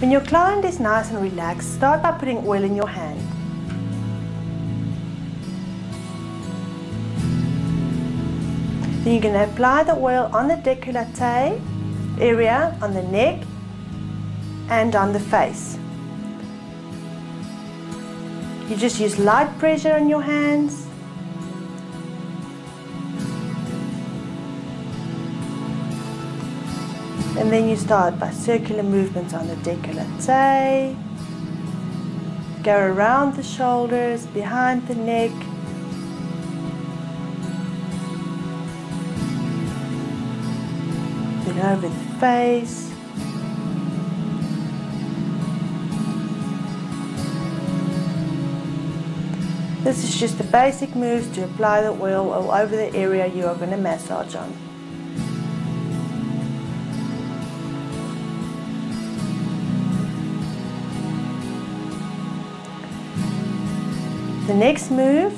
When your client is nice and relaxed, start by putting oil in your hand. Then you're going to apply the oil on the décolleté area, on the neck and on the face. You just use light pressure on your hands. And then you start by circular movements on the décolleté. Go around the shoulders, behind the neck. Then over the face. This is just the basic moves to apply the oil all over the area you are going to massage on. The next move,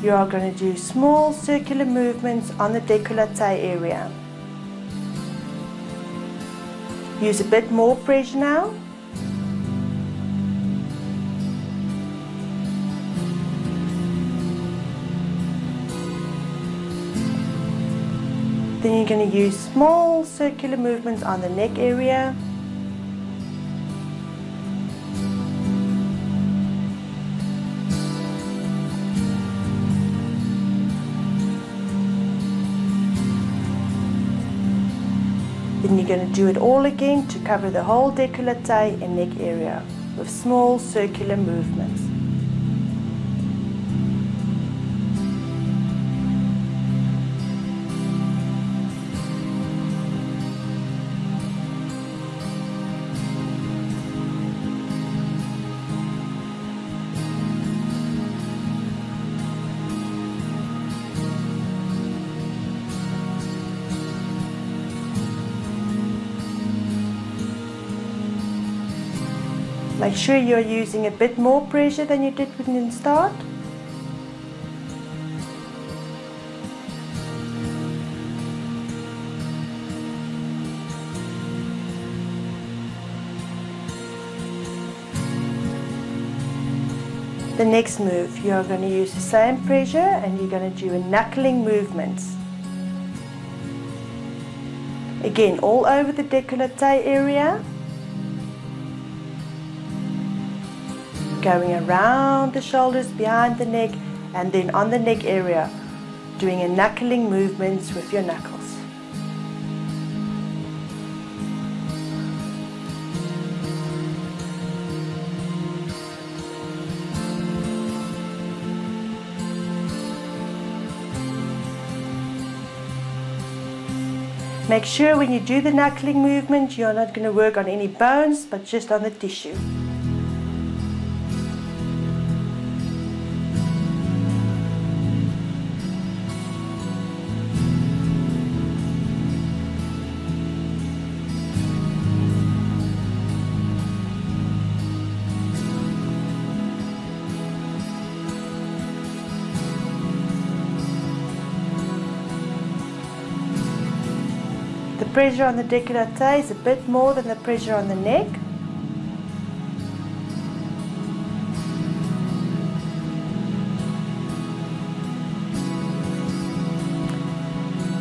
you are going to do small circular movements on the décolleté area. Use a bit more pressure now. Then you're going to use small circular movements on the neck area. Then you're going to do it all again to cover the whole décolleté and neck area with small circular movements. Make sure you're using a bit more pressure than you did when you start. The next move, you're going to use the same pressure and you're going to do a knuckling movements. Again, all over the décolleté area. Going around the shoulders, behind the neck, and then on the neck area, doing a knuckling movements with your knuckles. Make sure when you do the knuckling movement, you're not going to work on any bones, but just on the tissue. The pressure on the décolleté is a bit more than the pressure on the neck.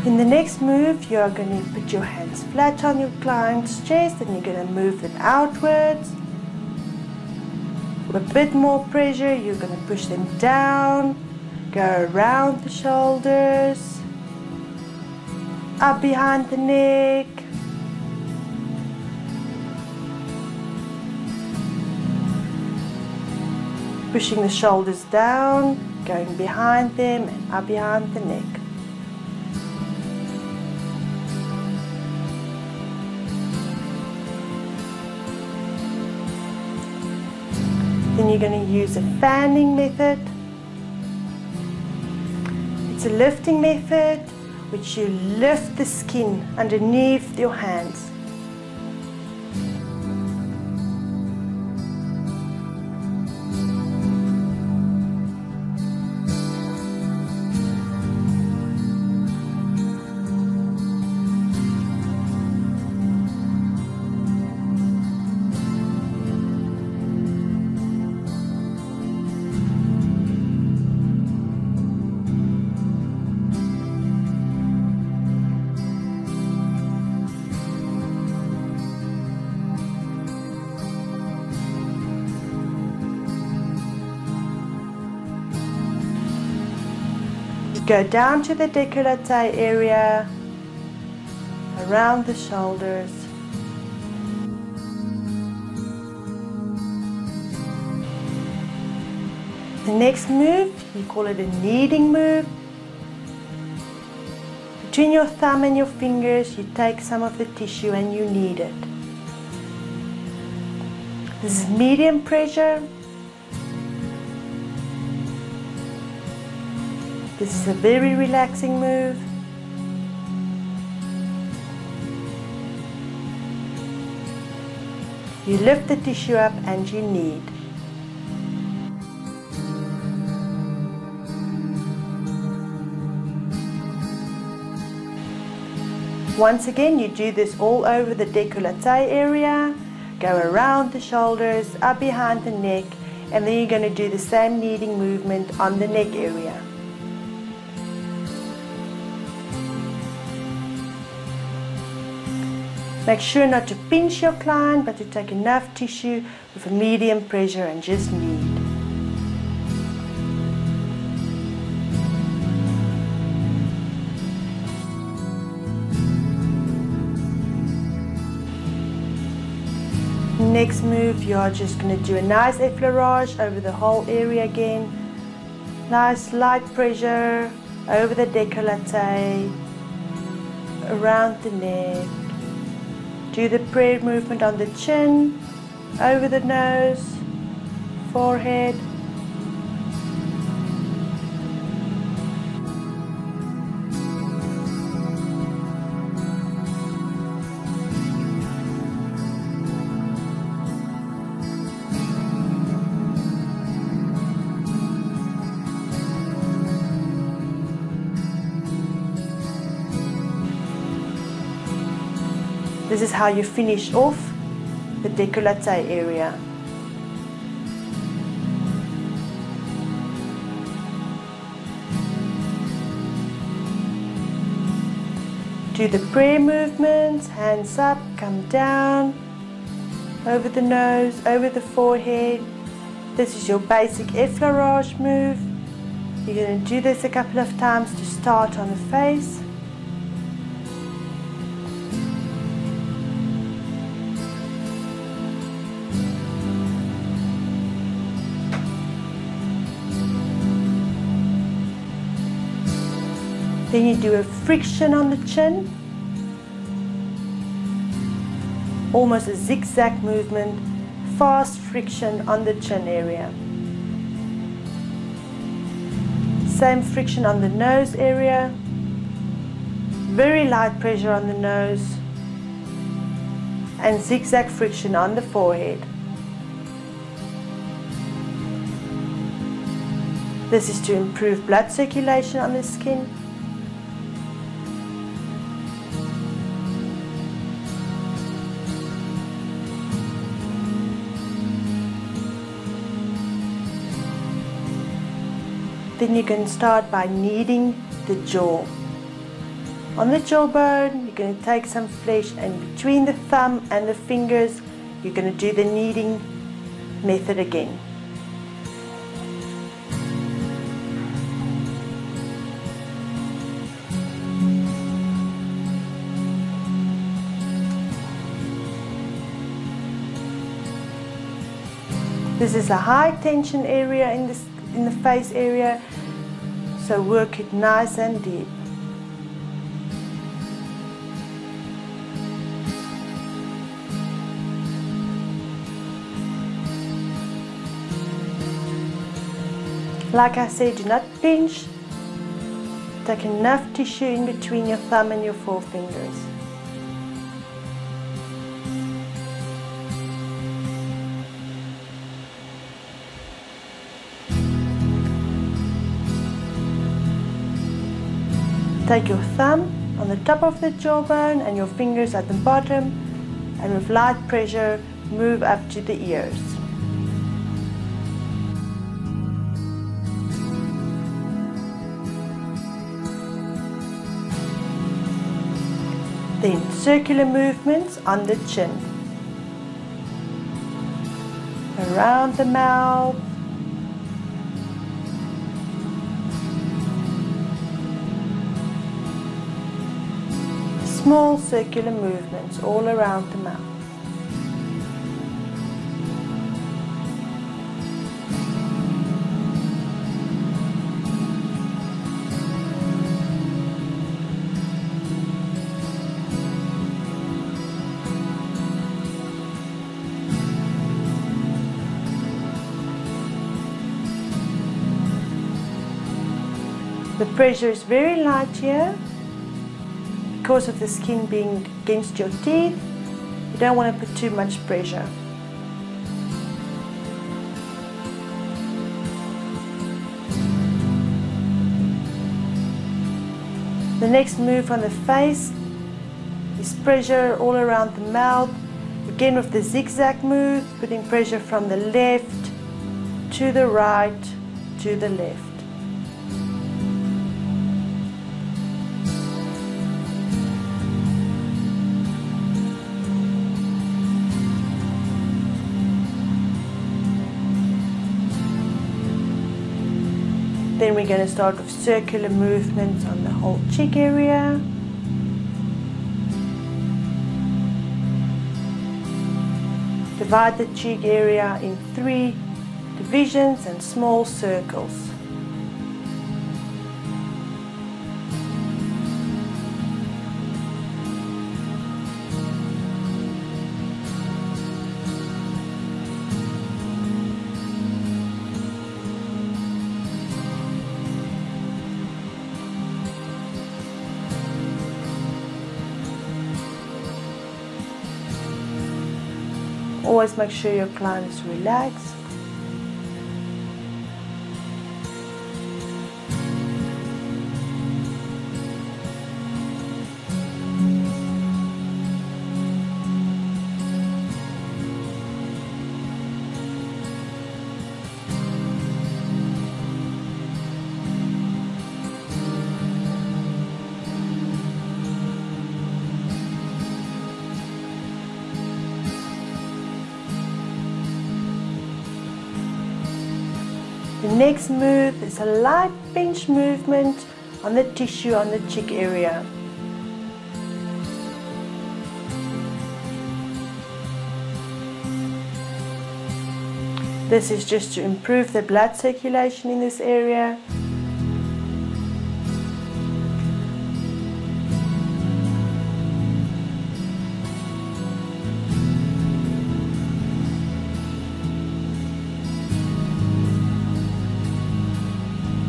In the next move, you are going to put your hands flat on your client's chest and you're going to move them outwards. With a bit more pressure, you're going to push them down, go around the shoulders, up behind the neck, pushing the shoulders down, going behind them and up behind the neck. Then you're going to use a fanning method. It's a lifting method which you lift the skin underneath your hands. Go down to the décolleté area, around the shoulders. The next move, we call it a kneading move. Between your thumb and your fingers, you take some of the tissue and you knead it. This is medium pressure. This is a very relaxing move. You lift the tissue up and you knead. Once again, you do this all over the décolleté area. Go around the shoulders, up behind the neck, and then you're going to do the same kneading movement on the neck area. Make sure not to pinch your client, but to take enough tissue with a medium pressure and just knead. Next move, you are just going to do a nice effleurage over the whole area again. Nice light pressure over the décolleté, around the neck. Do the prayer movement on the chin, over the nose, forehead. This is how you finish off the décolleté area. Do the prayer movements, hands up, come down, over the nose, over the forehead. This is your basic effleurage move. You're going to do this a couple of times to start on the face. Then you do a friction on the chin, almost a zigzag movement, fast friction on the chin area. Same friction on the nose area, very light pressure on the nose, and zigzag friction on the forehead. This is to improve blood circulation on the skin. Then you can start by kneading the jaw. On the jawbone, you're going to take some flesh, and between the thumb and the fingers, you're going to do the kneading method again. This is a high tension area in the face area, so work it nice and deep. Like I said, do not pinch. Take enough tissue in between your thumb and your forefingers. Take your thumb on the top of the jawbone and your fingers at the bottom, and with light pressure move up to the ears. Then circular movements on the chin, around the mouth, Small circular movements all around the mouth. The pressure is very light here. Because of the skin being against your teeth, you don't want to put too much pressure. The next move on the face is pressure all around the mouth. Again with the zigzag move, putting pressure from the left to the right to the left. Then we're going to start with circular movements on the whole cheek area. Divide the cheek area in 3 divisions and small circles. Always make sure your client is relaxed. The next move is a light pinch movement on the tissue on the cheek area. This is just to improve the blood circulation in this area.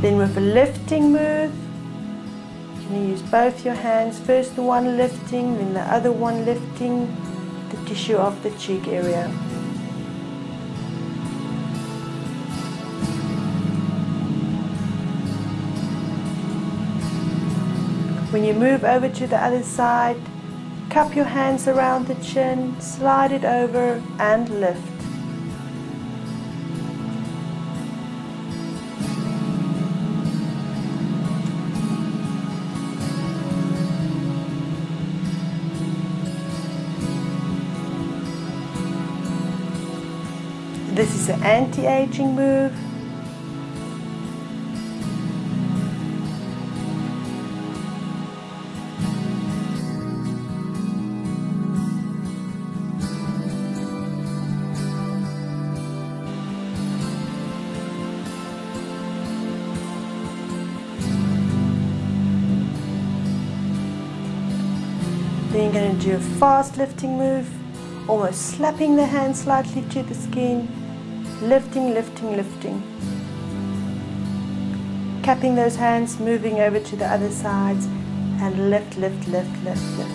Then with a lifting move, you can use both your hands, first the one lifting, then the other one lifting the tissue of the cheek area. When you move over to the other side, cup your hands around the chin, slide it over and lift. This is an anti-aging move. Then you're going to do a fast lifting move, almost slapping the hand slightly to the skin. Lifting, lifting, lifting. Cupping those hands, moving over to the other sides, and lift, lift, lift, lift, lift.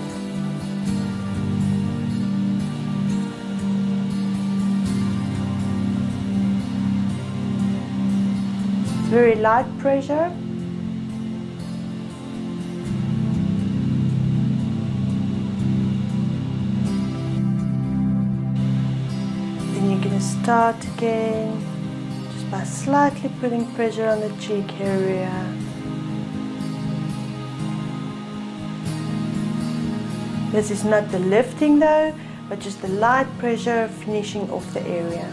It's very light pressure. You're going to start again just by slightly putting pressure on the cheek area. This is not the lifting though, but just the light pressure finishing off the area.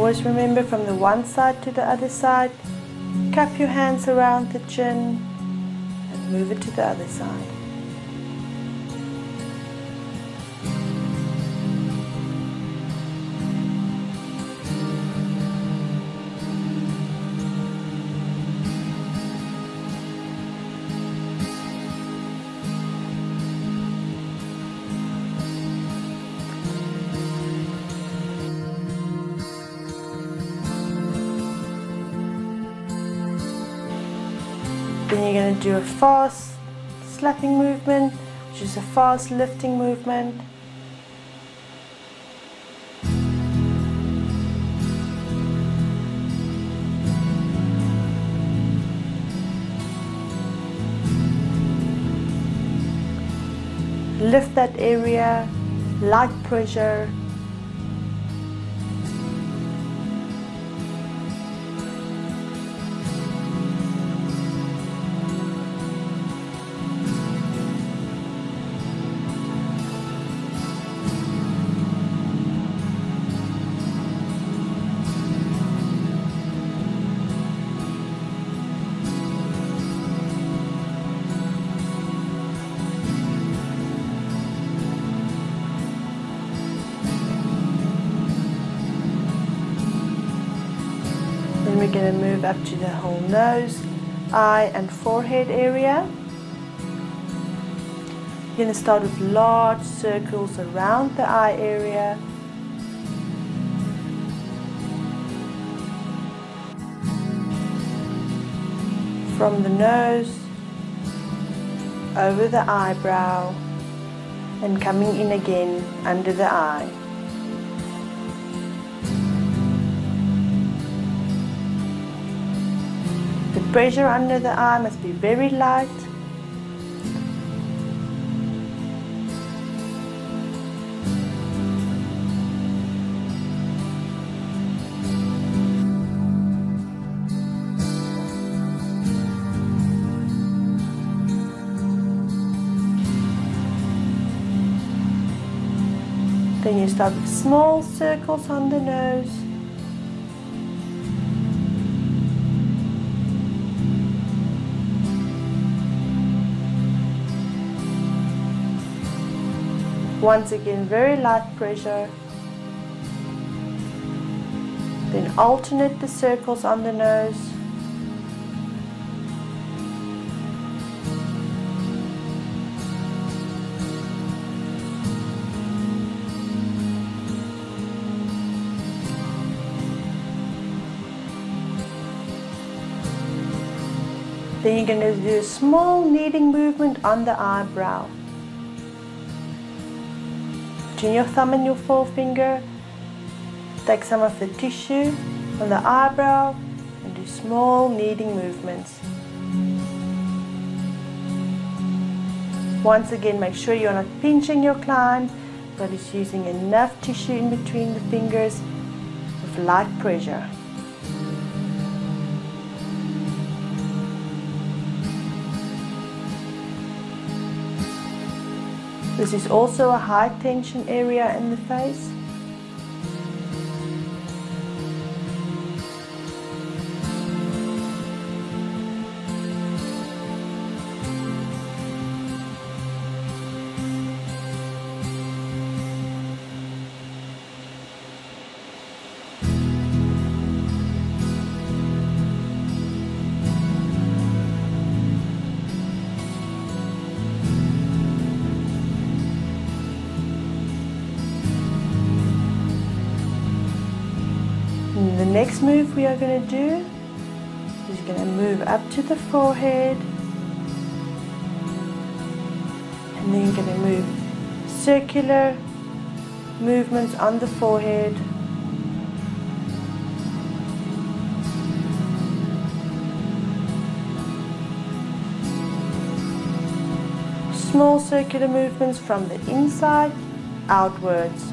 Always remember, from the one side to the other side, cup your hands around the chin and move it to the other side. Then you're going to do a fast slapping movement, which is a fast lifting movement. Lift that area, light pressure. Then we're going to move up to the whole nose, eye and forehead area. You're going to start with large circles around the eye area. From the nose, over the eyebrow, and coming in again under the eye. The pressure under the eye must be very light. Then you start with small circles on the nose. Once again, very light pressure. Then alternate the circles on the nose. Then you're going to do a small kneading movement on the eyebrow. Between your thumb and your forefinger, take some of the tissue on the eyebrow and do small kneading movements. Once again, make sure you're not pinching your client, but it's using enough tissue in between the fingers with light pressure. This is also a high tension area in the face. And the next move we are going to do is going to move up to the forehead, and then you're going to move circular movements on the forehead. Small circular movements from the inside outwards.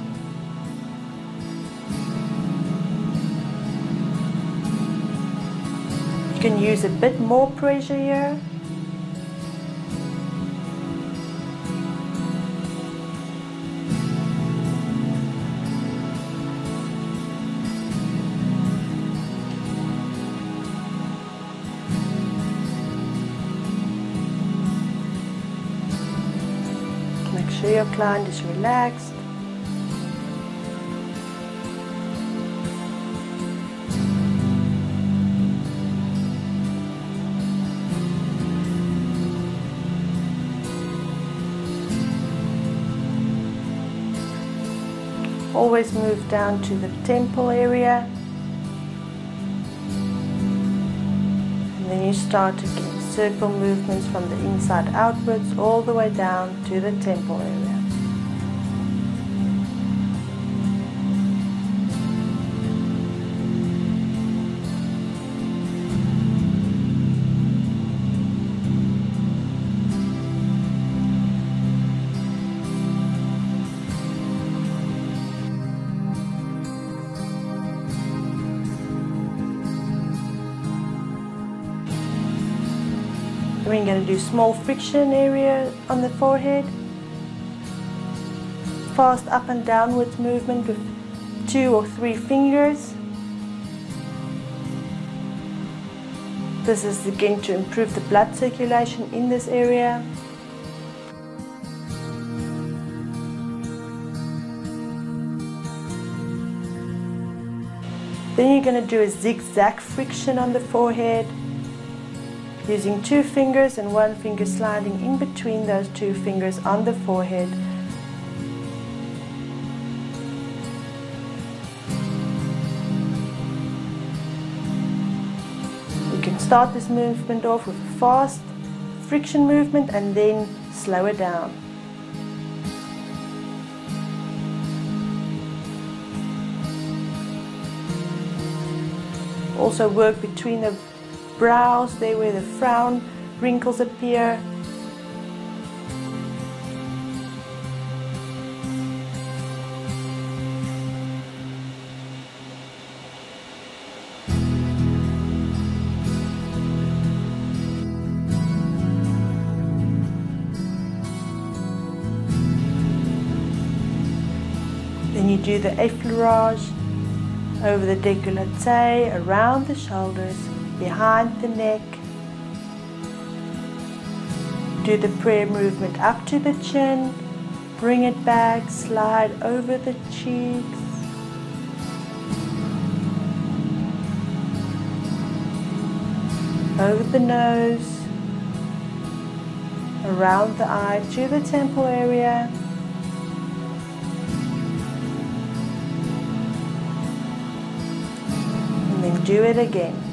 You can use a bit more pressure here. sure your client is relaxed. Always move down to the temple area. And then you start again, circle movements from the inside outwards all the way down to the temple area. We're going to do small friction area on the forehead. Fast up and downwards movement with 2 or 3 fingers. This is again to improve the blood circulation in this area. Then you're going to do a zigzag friction on the forehead, using 2 fingers and 1 finger sliding in between those 2 fingers on the forehead. You can start this movement off with a fast friction movement and then slow it down. Also work between the brows, there where the frown wrinkles appear. Then you do the effleurage over the décolleté, around the shoulders, behind the neck. Do the prayer movement up to the chin, bring it back, slide over the cheeks. Over the nose, around the eye to the temple area. And then do it again.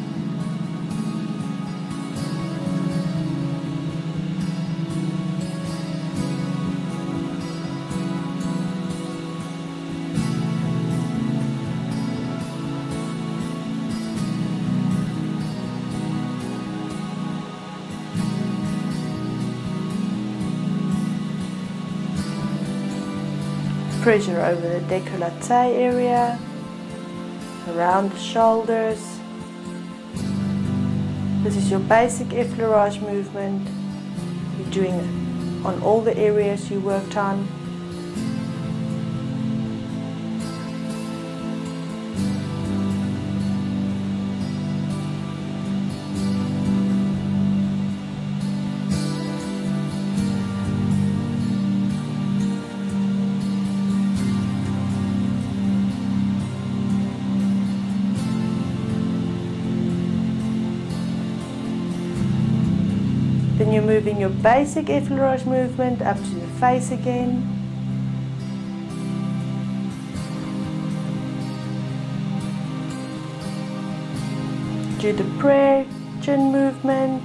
Pressure over the décolleté area, around the shoulders. This is your basic effleurage movement. You're doing it on all the areas you worked on. Then you're moving your basic effleurage movement up to the face again. Do the prayer chin movement.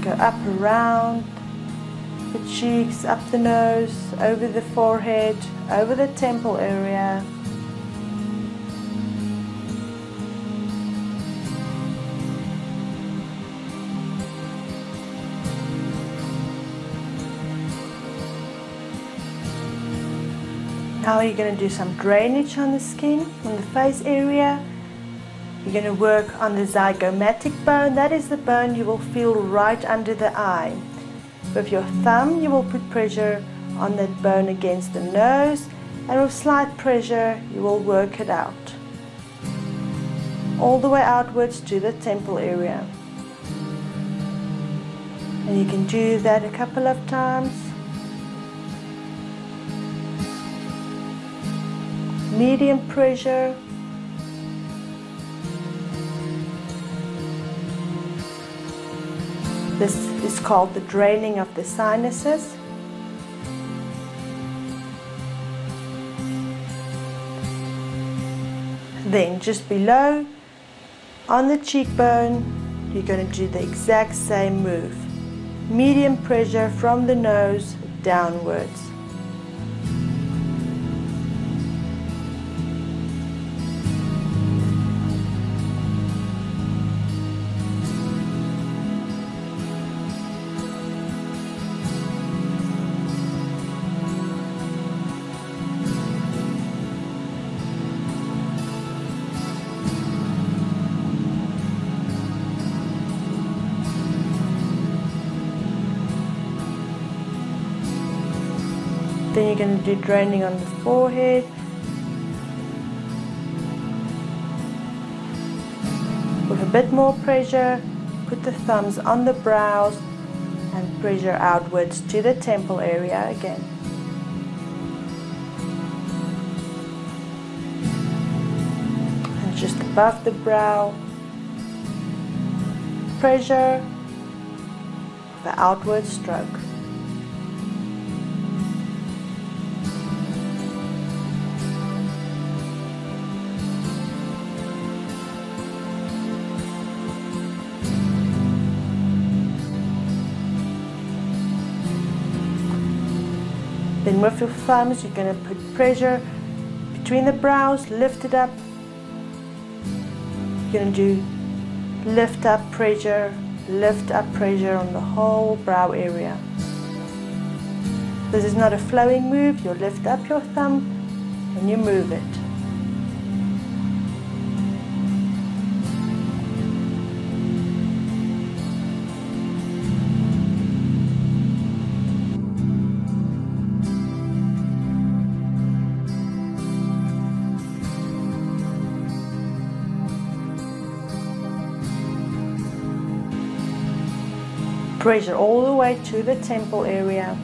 Go up around the cheeks, up the nose, over the forehead, over the temple area. Now you're going to do some drainage on the skin, on the face area. You're going to work on the zygomatic bone. That is the bone you will feel right under the eye. With your thumb, you will put pressure on that bone against the nose, and with slight pressure, you will work it out. All the way outwards to the temple area. And you can do that a couple of times. medium pressure. This is called the draining of the sinuses. Then just below, on the cheekbone, you're going to do the exact same move. Medium pressure from the nose downwards. Then you're going to do draining on the forehead. With a bit more pressure, put the thumbs on the brows and pressure outwards to the temple area again. And just above the brow, pressure with the outward stroke. Then with your thumbs, you're going to put pressure between the brows, lift it up. You're going to do lift up pressure on the whole brow area. This is not a flowing move. You lift up your thumb and you move it. Pressure all the way to the temple area.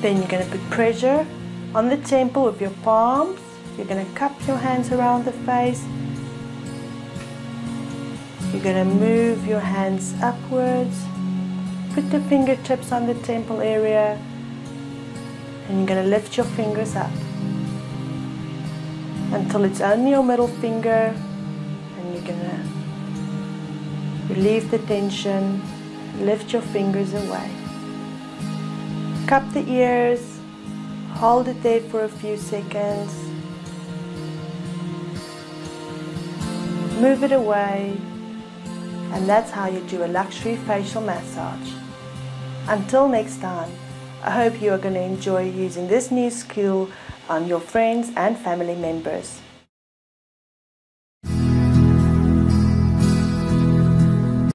Then you're going to put pressure on the temple with your palms. You're going to cup your hands around the face. You're going to move your hands upwards. Put the fingertips on the temple area. And you're going to lift your fingers up until it's only your middle finger. And you're going to relieve the tension. Lift your fingers away. Cup the ears. Hold it there for a few seconds. Move it away, and that's how you do a luxury facial massage. Until next time, I hope you are going to enjoy using this new skill on your friends and family members.